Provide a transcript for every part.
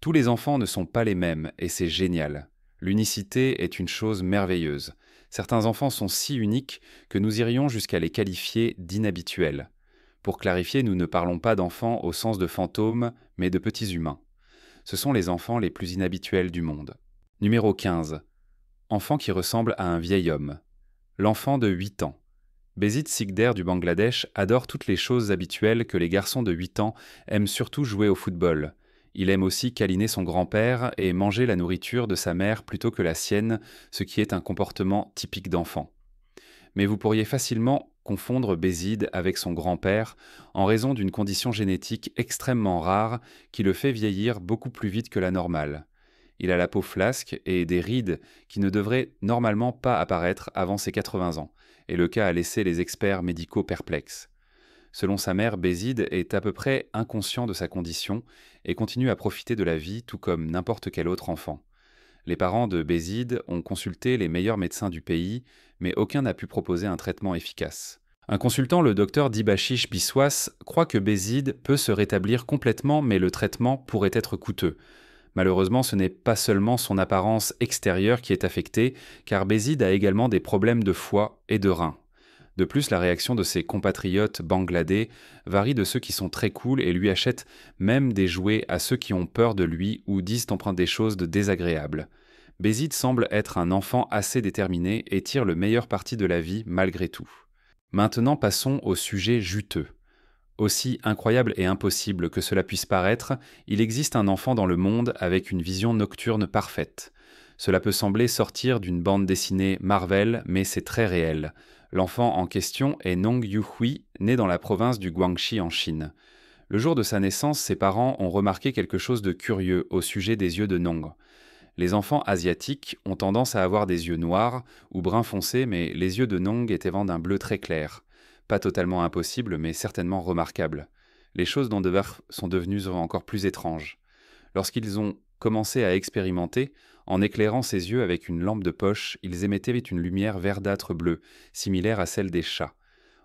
Tous les enfants ne sont pas les mêmes et c'est génial. L'unicité est une chose merveilleuse. Certains enfants sont si uniques que nous irions jusqu'à les qualifier d'inhabituels. Pour clarifier, nous ne parlons pas d'enfants au sens de fantômes, mais de petits humains. Ce sont les enfants les plus inhabituels du monde. Numéro 15. Enfant qui ressemble à un vieil homme. L'enfant de 8 ans. Bézid Sikder du Bangladesh adore toutes les choses habituelles que les garçons de 8 ans aiment, surtout jouer au football. Il aime aussi câliner son grand-père et manger la nourriture de sa mère plutôt que la sienne, ce qui est un comportement typique d'enfant. Mais vous pourriez facilement confondre Bézid avec son grand-père en raison d'une condition génétique extrêmement rare qui le fait vieillir beaucoup plus vite que la normale. Il a la peau flasque et des rides qui ne devraient normalement pas apparaître avant ses 80 ans, et le cas a laissé les experts médicaux perplexes. Selon sa mère, Bézid est à peu près inconscient de sa condition et continue à profiter de la vie tout comme n'importe quel autre enfant. Les parents de Bézid ont consulté les meilleurs médecins du pays, mais aucun n'a pu proposer un traitement efficace. Un consultant, le docteur Dibashish Biswas, croit que Bézid peut se rétablir complètement, mais le traitement pourrait être coûteux. Malheureusement, ce n'est pas seulement son apparence extérieure qui est affectée, car Bézid a également des problèmes de foie et de reins. De plus, la réaction de ses compatriotes bangladais varie de ceux qui sont très cool et lui achètent même des jouets à ceux qui ont peur de lui ou disent emprunter des choses de désagréables. Bézid semble être un enfant assez déterminé et tire le meilleur parti de la vie malgré tout. Maintenant, passons au sujet juteux. Aussi incroyable et impossible que cela puisse paraître, il existe un enfant dans le monde avec une vision nocturne parfaite. Cela peut sembler sortir d'une bande dessinée Marvel, mais c'est très réel. L'enfant en question est Nong Yu-hui, né dans la province du Guangxi en Chine. Le jour de sa naissance, ses parents ont remarqué quelque chose de curieux au sujet des yeux de Nong. Les enfants asiatiques ont tendance à avoir des yeux noirs ou brun foncé, mais les yeux de Nong étaient d'un bleu très clair. Pas totalement impossible, mais certainement remarquable. Les choses sont devenues encore plus étranges. Lorsqu'ils ont commencé à expérimenter, en éclairant ses yeux avec une lampe de poche, ils émettaient une lumière verdâtre bleue, similaire à celle des chats.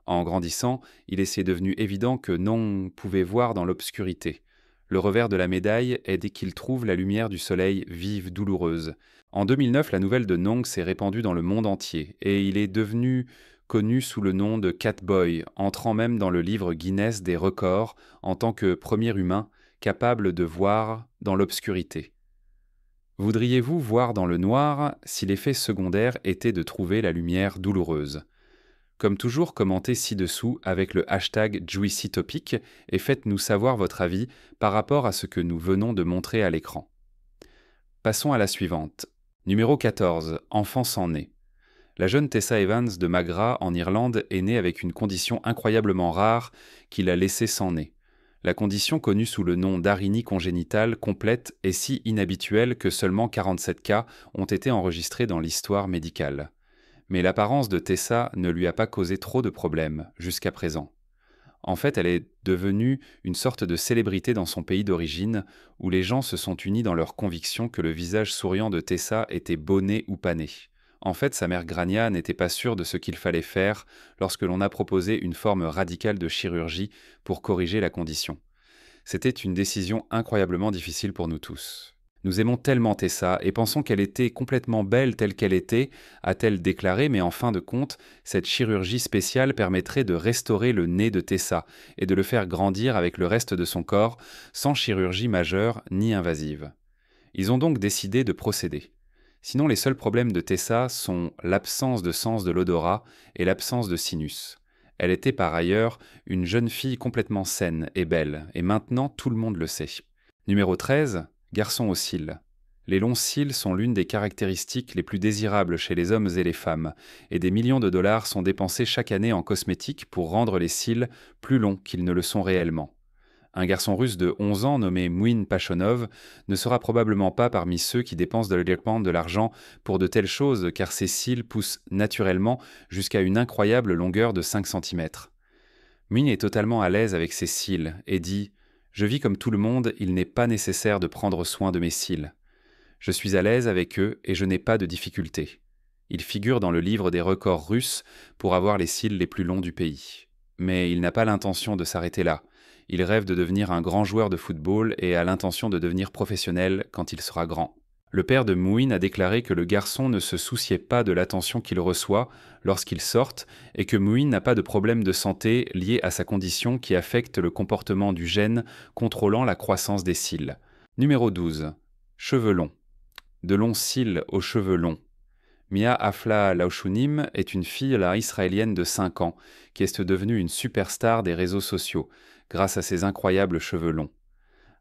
En grandissant, il est devenu évident que Nong pouvait voir dans l'obscurité. Le revers de la médaille est dès qu'il trouve la lumière du soleil vive, douloureuse. En 2009, la nouvelle de Nong s'est répandue dans le monde entier, et il est devenu connu sous le nom de Catboy, entrant même dans le livre Guinness des records en tant que premier humain capable de voir dans l'obscurité. Voudriez-vous voir dans le noir si l'effet secondaire était de trouver la lumière douloureuse? Comme toujours, commentez ci-dessous avec le hashtag JuicyTopic et faites-nous savoir votre avis par rapport à ce que nous venons de montrer à l'écran. Passons à la suivante. Numéro 14. Enfant sans nez. La jeune Tessa Evans de Magra, en Irlande, est née avec une condition incroyablement rare qui l'a laissée sans nez. La condition, connue sous le nom d'arynie congénitale complète, est si inhabituelle que seulement 47 cas ont été enregistrés dans l'histoire médicale. Mais l'apparence de Tessa ne lui a pas causé trop de problèmes jusqu'à présent. En fait, elle est devenue une sorte de célébrité dans son pays d'origine, où les gens se sont unis dans leur conviction que le visage souriant de Tessa était beau nez ou pas né. En fait, sa mère Grania n'était pas sûre de ce qu'il fallait faire lorsque l'on a proposé une forme radicale de chirurgie pour corriger la condition. C'était une décision incroyablement difficile pour nous tous. Nous aimons tellement Tessa et pensons qu'elle était complètement belle telle qu'elle était, a-t-elle déclaré, mais en fin de compte, cette chirurgie spéciale permettrait de restaurer le nez de Tessa et de le faire grandir avec le reste de son corps, sans chirurgie majeure ni invasive. Ils ont donc décidé de procéder. Sinon, les seuls problèmes de Tessa sont l'absence de sens de l'odorat et l'absence de sinus. Elle était par ailleurs une jeune fille complètement saine et belle, et maintenant tout le monde le sait. Numéro 13, garçon aux cils. Les longs cils sont l'une des caractéristiques les plus désirables chez les hommes et les femmes, et des millions de dollars sont dépensés chaque année en cosmétiques pour rendre les cils plus longs qu'ils ne le sont réellement. Un garçon russe de 11 ans nommé Mouin Pachonov ne sera probablement pas parmi ceux qui dépensent de l'argent pour de telles choses car ses cils poussent naturellement jusqu'à une incroyable longueur de 5 cm. Mouin est totalement à l'aise avec ses cils et dit « Je vis comme tout le monde, il n'est pas nécessaire de prendre soin de mes cils. Je suis à l'aise avec eux et je n'ai pas de difficultés. » Il figure dans le livre des records russes pour avoir les cils les plus longs du pays. Mais il n'a pas l'intention de s'arrêter là. Il rêve de devenir un grand joueur de football et a l'intention de devenir professionnel quand il sera grand. Le père de Mouin a déclaré que le garçon ne se souciait pas de l'attention qu'il reçoit lorsqu'il sortent et que Mouin n'a pas de problème de santé lié à sa condition qui affecte le comportement du gène contrôlant la croissance des cils. Numéro 12. Cheveux longs. De longs cils aux cheveux longs. Mia Afla Laushunim est une fille israélienne de 5 ans qui est devenue une superstar des réseaux sociaux grâce à ses incroyables cheveux longs.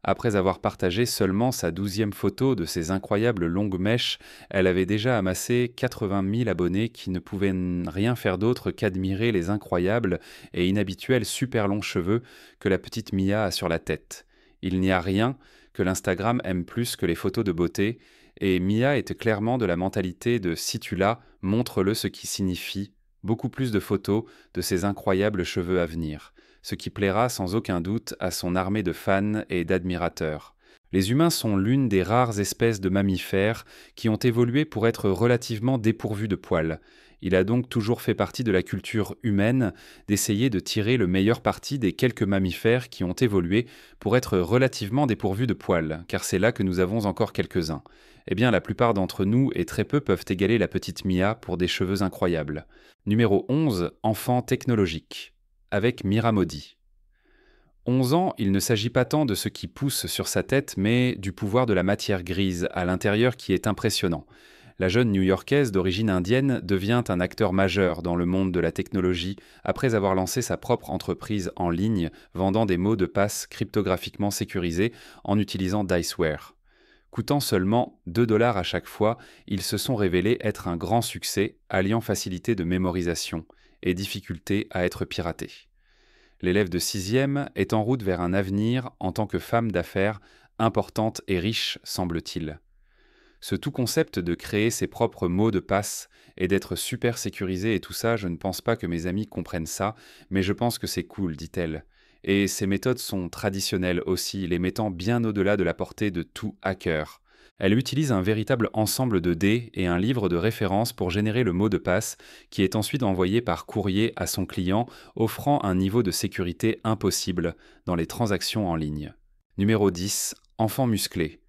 Après avoir partagé seulement sa 12e photo de ses incroyables longues mèches, elle avait déjà amassé 80 000 abonnés qui ne pouvaient rien faire d'autre qu'admirer les incroyables et inhabituels super longs cheveux que la petite Mia a sur la tête. Il n'y a rien que l'Instagram aime plus que les photos de beauté, et Mia était clairement de la mentalité de « si tu l'as, montre-le », ce qui signifie beaucoup plus de photos de ses incroyables cheveux à venir, ce qui plaira sans aucun doute à son armée de fans et d'admirateurs. Les humains sont l'une des rares espèces de mammifères qui ont évolué pour être relativement dépourvus de poils. Il a donc toujours fait partie de la culture humaine d'essayer de tirer le meilleur parti des quelques mammifères qui ont évolué pour être relativement dépourvus de poils, car c'est là que nous avons encore quelques-uns. Eh bien, la plupart d'entre nous, et très peu, peuvent égaler la petite Mia pour des cheveux incroyables. Numéro 11. Enfant technologique. Avec Miramodi. 11 ans, il ne s'agit pas tant de ce qui pousse sur sa tête, mais du pouvoir de la matière grise à l'intérieur qui est impressionnant. La jeune New-Yorkaise d'origine indienne devient un acteur majeur dans le monde de la technologie après avoir lancé sa propre entreprise en ligne vendant des mots de passe cryptographiquement sécurisés en utilisant Diceware. Coûtant seulement 2 $ à chaque fois, ils se sont révélés être un grand succès, alliant facilité de mémorisation et difficulté à être piraté. L'élève de 6e est en route vers un avenir en tant que femme d'affaires importante et riche, semble-t-il. Ce tout concept de créer ses propres mots de passe et d'être super sécurisé et tout ça, je ne pense pas que mes amis comprennent ça, mais je pense que c'est cool, dit-elle. Et ces méthodes sont traditionnelles aussi, les mettant bien au-delà de la portée de tout hacker. Elle utilise un véritable ensemble de dés et un livre de référence pour générer le mot de passe, qui est ensuite envoyé par courrier à son client, offrant un niveau de sécurité impossible dans les transactions en ligne. Numéro 10. Enfant musclé.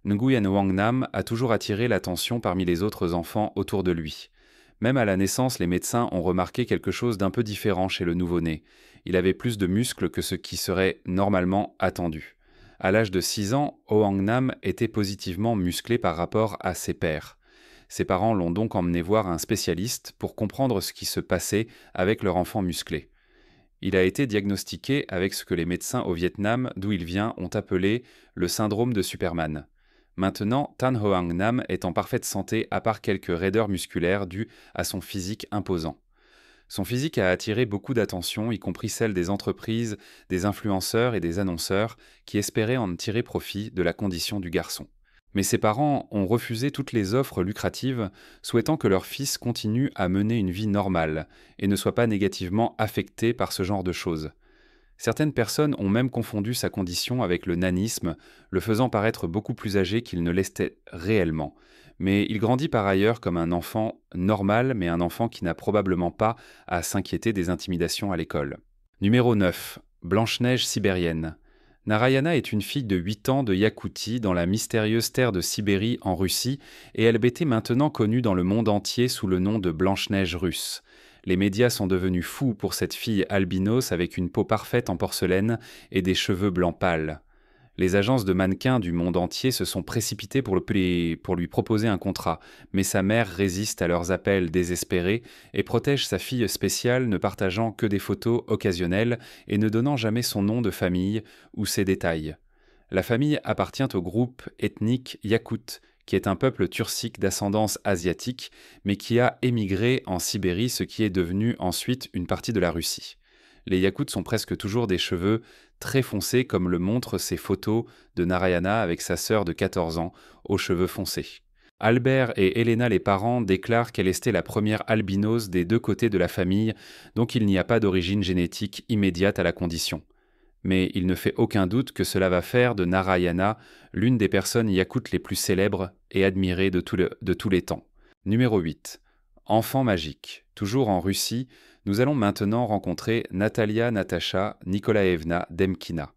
Nguyen Wang Nam a toujours attiré l'attention parmi les autres enfants autour de lui. Même à la naissance, les médecins ont remarqué quelque chose d'un peu différent chez le nouveau-né. Il avait plus de muscles que ce qui serait normalement attendu. À l'âge de 6 ans, Hoang Nam était positivement musclé par rapport à ses pairs. Ses parents l'ont donc emmené voir un spécialiste pour comprendre ce qui se passait avec leur enfant musclé. Il a été diagnostiqué avec ce que les médecins au Vietnam, d'où il vient, ont appelé le syndrome de Superman. Maintenant, Tan Hoang Nam est en parfaite santé à part quelques raideurs musculaires dues à son physique imposant. Son physique a attiré beaucoup d'attention, y compris celle des entreprises, des influenceurs et des annonceurs qui espéraient en tirer profit de la condition du garçon. Mais ses parents ont refusé toutes les offres lucratives, souhaitant que leur fils continue à mener une vie normale et ne soit pas négativement affecté par ce genre de choses. Certaines personnes ont même confondu sa condition avec le nanisme, le faisant paraître beaucoup plus âgé qu'il ne l'était réellement. Mais il grandit par ailleurs comme un enfant normal, mais un enfant qui n'a probablement pas à s'inquiéter des intimidations à l'école. Numéro 9. Blanche-Neige sibérienne. Narayana est une fille de 8 ans de Yakoutie dans la mystérieuse terre de Sibérie en Russie et elle était maintenant connue dans le monde entier sous le nom de Blanche-Neige russe. Les médias sont devenus fous pour cette fille albinos avec une peau parfaite en porcelaine et des cheveux blancs pâles. Les agences de mannequins du monde entier se sont précipitées pour lui proposer un contrat, mais sa mère résiste à leurs appels désespérés et protège sa fille spéciale, ne partageant que des photos occasionnelles et ne donnant jamais son nom de famille ou ses détails. La famille appartient au groupe ethnique Yakout, qui est un peuple turcique d'ascendance asiatique, mais qui a émigré en Sibérie, ce qui est devenu ensuite une partie de la Russie. Les Yakouts sont presque toujours des cheveux très foncés, comme le montrent ces photos de Narayana avec sa sœur de 14 ans, aux cheveux foncés. Albert et Elena, les parents, déclarent qu'elle était la première albinos des 2 côtés de la famille, donc il n'y a pas d'origine génétique immédiate à la condition. Mais il ne fait aucun doute que cela va faire de Narayana l'une des personnes yakoutes les plus célèbres et admirées de tous les temps. Numéro 8. Enfant magique. Toujours en Russie, nous allons maintenant rencontrer Natalia Natasha Nikolaevna Demkina.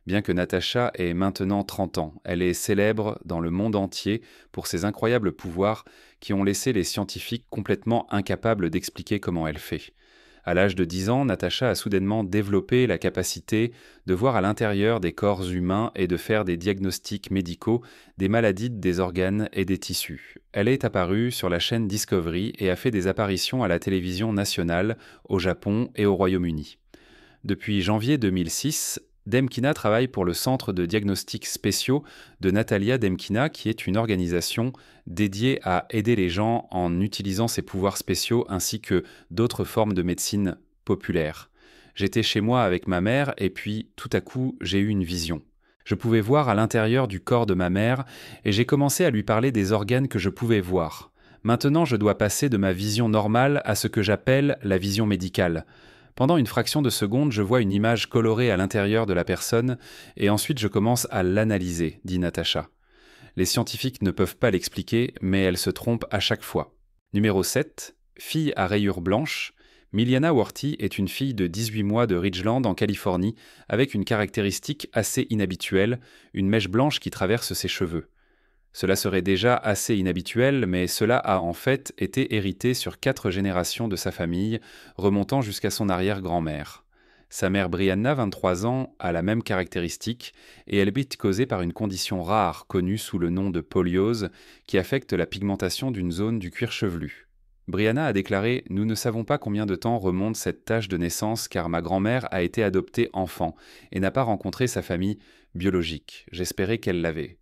Bien que Natacha ait maintenant 30 ans, elle est célèbre dans le monde entier pour ses incroyables pouvoirs qui ont laissé les scientifiques complètement incapables d'expliquer comment elle fait. À l'âge de 10 ans, Natacha a soudainement développé la capacité de voir à l'intérieur des corps humains et de faire des diagnostics médicaux des maladies des organes et des tissus. Elle est apparue sur la chaîne Discovery et a fait des apparitions à la télévision nationale, au Japon et au Royaume-Uni. Depuis janvier 2006, Demkina travaille pour le Centre de diagnostics spéciaux de Natalia Demkina, qui est une organisation dédiée à aider les gens en utilisant ses pouvoirs spéciaux ainsi que d'autres formes de médecine populaire. J'étais chez moi avec ma mère et puis tout à coup j'ai eu une vision. Je pouvais voir à l'intérieur du corps de ma mère et j'ai commencé à lui parler des organes que je pouvais voir. Maintenant je dois passer de ma vision normale à ce que j'appelle la vision médicale. Pendant une fraction de seconde, je vois une image colorée à l'intérieur de la personne et ensuite je commence à l'analyser, dit Natacha. Les scientifiques ne peuvent pas l'expliquer, mais elle se trompe à chaque fois. Numéro 7. Fille à rayures blanches. Miliana Worty est une fille de 18 mois de Ridgeland en Californie avec une caractéristique assez inhabituelle, une mèche blanche qui traverse ses cheveux. Cela serait déjà assez inhabituel, mais cela a en fait été hérité sur 4 générations de sa famille, remontant jusqu'à son arrière-grand-mère. Sa mère Brianna, 23 ans, a la même caractéristique et elle est causée par une condition rare connue sous le nom de poliose qui affecte la pigmentation d'une zone du cuir chevelu. Brianna a déclaré « Nous ne savons pas combien de temps remonte cette tache de naissance car ma grand-mère a été adoptée enfant et n'a pas rencontré sa famille biologique. J'espérais qu'elle l'avait. »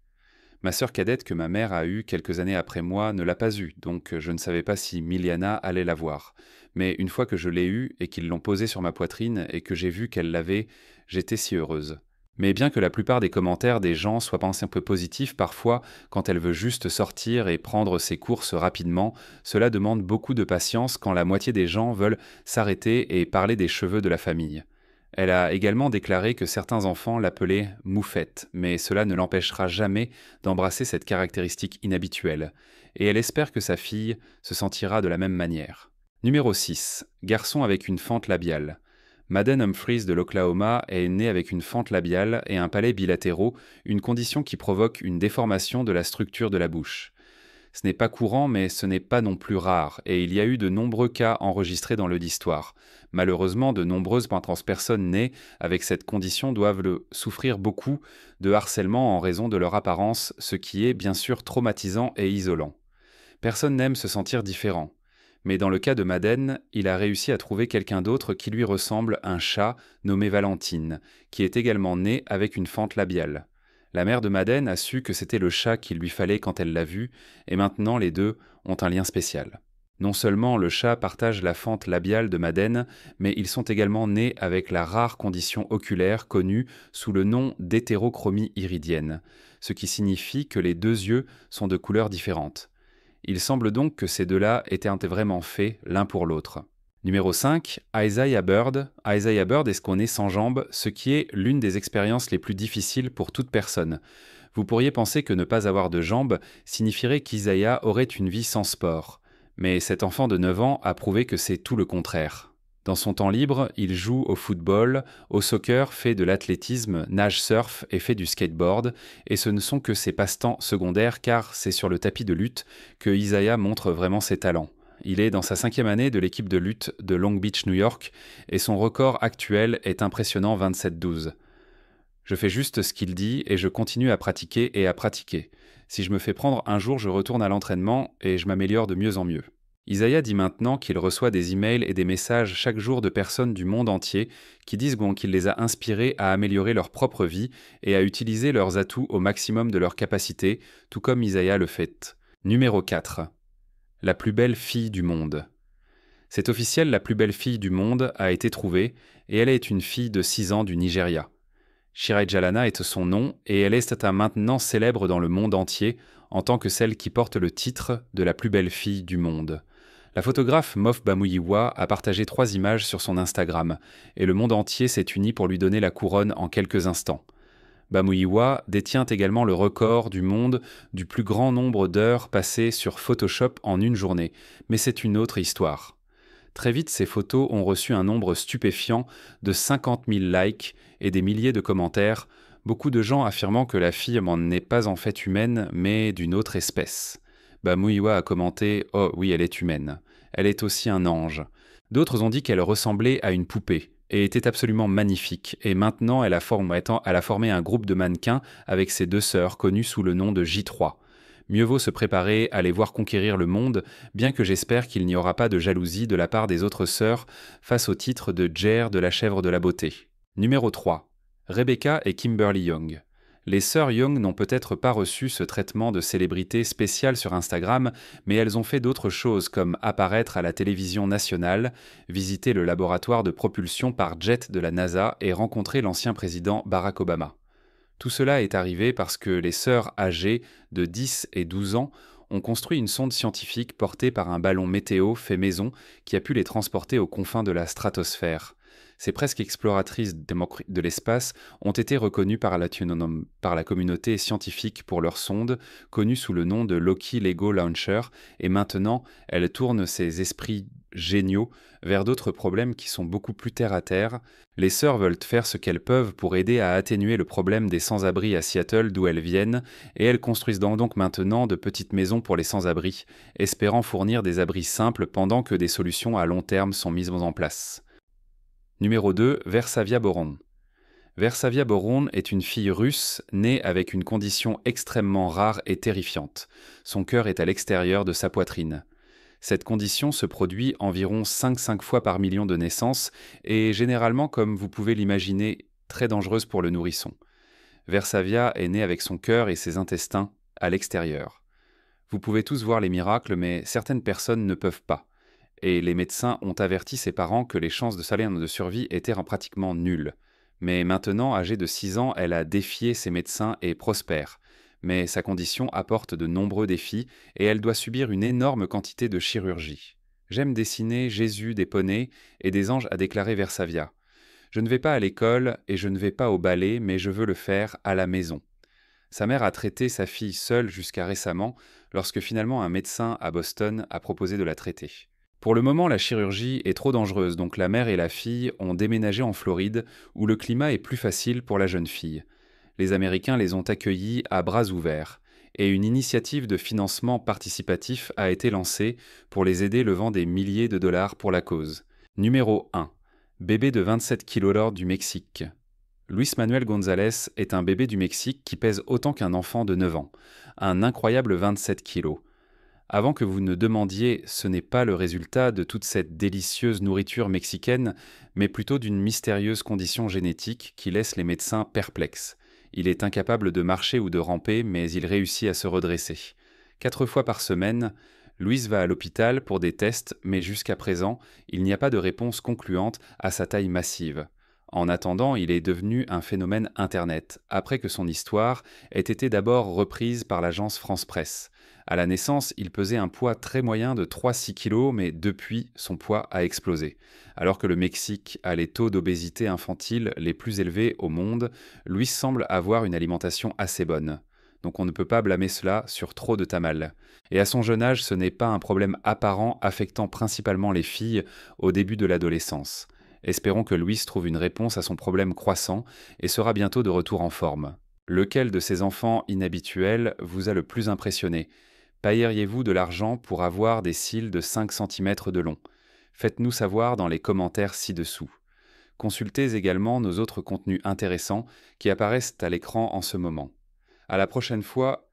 Ma sœur cadette que ma mère a eue quelques années après moi ne l'a pas eue, donc je ne savais pas si Miliana allait l'avoir. Mais une fois que je l'ai eue et qu'ils l'ont posée sur ma poitrine et que j'ai vu qu'elle l'avait, j'étais si heureuse. Mais bien que la plupart des commentaires des gens soient un peu positifs, parfois, quand elle veut juste sortir et prendre ses courses rapidement, cela demande beaucoup de patience quand la moitié des gens veulent s'arrêter et parler des cheveux de la famille. Elle a également déclaré que certains enfants l'appelaient « moufette », mais cela ne l'empêchera jamais d'embrasser cette caractéristique inhabituelle, et elle espère que sa fille se sentira de la même manière. Numéro 6. Garçon avec une fente labiale. Madden Humphries de l'Oklahoma est née avec une fente labiale et un palais bilatéraux, une condition qui provoque une déformation de la structure de la bouche. Ce n'est pas courant, mais ce n'est pas non plus rare, et il y a eu de nombreux cas enregistrés dans le d'histoire. Malheureusement, de nombreuses personnes nées avec cette condition doivent souffrir beaucoup de harcèlement en raison de leur apparence, ce qui est bien sûr traumatisant et isolant. Personne n'aime se sentir différent. Mais dans le cas de Madden, il a réussi à trouver quelqu'un d'autre qui lui ressemble, un chat nommé Valentine, qui est également né avec une fente labiale. La mère de Madden a su que c'était le chat qu'il lui fallait quand elle l'a vu, et maintenant les deux ont un lien spécial. Non seulement le chat partage la fente labiale de Madden, mais ils sont également nés avec la rare condition oculaire connue sous le nom d'hétérochromie iridienne, ce qui signifie que les deux yeux sont de couleurs différentes. Il semble donc que ces deux-là étaient vraiment faits l'un pour l'autre. Numéro 5, Isaiah Bird. Isaiah Bird est ce qu'on est sans jambes, ce qui est l'une des expériences les plus difficiles pour toute personne. Vous pourriez penser que ne pas avoir de jambes signifierait qu'Isaiah aurait une vie sans sport. Mais cet enfant de 9 ans a prouvé que c'est tout le contraire. Dans son temps libre, il joue au football, au soccer, fait de l'athlétisme, nage surf et fait du skateboard, et ce ne sont que ses passe-temps secondaires car c'est sur le tapis de lutte que Isaiah montre vraiment ses talents. Il est dans sa 5e année de l'équipe de lutte de Long Beach, New York, et son record actuel est impressionnant 27-12. Je fais juste ce qu'il dit et je continue à pratiquer et à pratiquer. Si je me fais prendre un jour, je retourne à l'entraînement et je m'améliore de mieux en mieux. Isaiah dit maintenant qu'il reçoit des emails et des messages chaque jour de personnes du monde entier qui disent qu'il les a inspirés à améliorer leur propre vie et à utiliser leurs atouts au maximum de leur capacité, tout comme Isaiah le fait. Numéro 4. La plus belle fille du monde. C'est officiel, la plus belle fille du monde a été trouvée et elle est une fille de 6 ans du Nigeria. Shirai Jalana est son nom et elle est maintenant célèbre dans le monde entier en tant que celle qui porte le titre de la plus belle fille du monde. La photographe Mof Bamuyiwa a partagé 3 images sur son Instagram et le monde entier s'est uni pour lui donner la couronne en quelques instants. Bamuyiwa détient également le record du monde du plus grand nombre d'heures passées sur Photoshop en une journée, mais c'est une autre histoire. Très vite, ces photos ont reçu un nombre stupéfiant de 50 000 likes et des milliers de commentaires, beaucoup de gens affirmant que la fille n'est pas en fait humaine, mais d'une autre espèce. Bamuyiwa a commenté « Oh oui, elle est humaine. Elle est aussi un ange. » D'autres ont dit qu'elle ressemblait à une poupée et était absolument magnifique, et maintenant elle a formé un groupe de mannequins avec ses deux sœurs, connues sous le nom de J3. Mieux vaut se préparer à les voir conquérir le monde, bien que j'espère qu'il n'y aura pas de jalousie de la part des autres sœurs face au titre de Jer de la chèvre de la beauté. Numéro 3. Rebecca et Kimberly Young. Les sœurs Young n'ont peut-être pas reçu ce traitement de célébrité spéciale sur Instagram, mais elles ont fait d'autres choses comme apparaître à la télévision nationale, visiter le laboratoire de propulsion par jet de la NASA et rencontrer l'ancien président Barack Obama. Tout cela est arrivé parce que les sœurs âgées de 10 et 12 ans ont construit une sonde scientifique portée par un ballon météo fait maison qui a pu les transporter aux confins de la stratosphère. Ces presque exploratrices de l'espace ont été reconnues par la communauté scientifique pour leur sonde, connue sous le nom de Loki Lego Launcher, et maintenant elles tournent ces esprits géniaux vers d'autres problèmes qui sont beaucoup plus terre à terre. Les sœurs veulent faire ce qu'elles peuvent pour aider à atténuer le problème des sans-abri à Seattle d'où elles viennent, et elles construisent donc maintenant de petites maisons pour les sans-abri, espérant fournir des abris simples pendant que des solutions à long terme sont mises en place. Numéro 2, Versavia Boron. Versavia Boron est une fille russe née avec une condition extrêmement rare et terrifiante. Son cœur est à l'extérieur de sa poitrine. Cette condition se produit environ 5 fois par million de naissances et généralement, comme vous pouvez l'imaginer, très dangereuse pour le nourrisson. Versavia est née avec son cœur et ses intestins à l'extérieur. Vous pouvez tous voir les miracles, mais certaines personnes ne peuvent pas. Et les médecins ont averti ses parents que les chances de salaire de survie étaient pratiquement nulles. Mais maintenant, âgée de 6 ans, elle a défié ses médecins et prospère. Mais sa condition apporte de nombreux défis et elle doit subir une énorme quantité de chirurgie. J'aime dessiner Jésus, des poneys et des anges, a déclaré Versavia. Je ne vais pas à l'école et je ne vais pas au ballet, mais je veux le faire à la maison. Sa mère a traité sa fille seule jusqu'à récemment, lorsque finalement un médecin à Boston a proposé de la traiter. Pour le moment, la chirurgie est trop dangereuse, donc la mère et la fille ont déménagé en Floride, où le climat est plus facile pour la jeune fille. Les Américains les ont accueillis à bras ouverts, et une initiative de financement participatif a été lancée pour les aider, levant des milliers de dollars pour la cause. Numéro 1. Bébé de 27 kg du Mexique. Luis Manuel González est un bébé du Mexique qui pèse autant qu'un enfant de 9 ans, un incroyable 27 kg. Avant que vous ne demandiez, ce n'est pas le résultat de toute cette délicieuse nourriture mexicaine, mais plutôt d'une mystérieuse condition génétique qui laisse les médecins perplexes. Il est incapable de marcher ou de ramper, mais il réussit à se redresser. 4 fois par semaine, Luis va à l'hôpital pour des tests, mais jusqu'à présent, il n'y a pas de réponse concluante à sa taille massive. En attendant, il est devenu un phénomène Internet, après que son histoire ait été d'abord reprise par l'agence France Presse. À la naissance, il pesait un poids très moyen de 3-6 kg, mais depuis, son poids a explosé. Alors que le Mexique a les taux d'obésité infantile les plus élevés au monde, Luis semble avoir une alimentation assez bonne. Donc on ne peut pas blâmer cela sur trop de tamal. Et à son jeune âge, ce n'est pas un problème apparent affectant principalement les filles au début de l'adolescence. Espérons que Luis trouve une réponse à son problème croissant et sera bientôt de retour en forme. Lequel de ces enfants inhabituels vous a le plus impressionné ? Paieriez-vous de l'argent pour avoir des cils de 5 cm de long ? Faites-nous savoir dans les commentaires ci-dessous. Consultez également nos autres contenus intéressants qui apparaissent à l'écran en ce moment. À la prochaine fois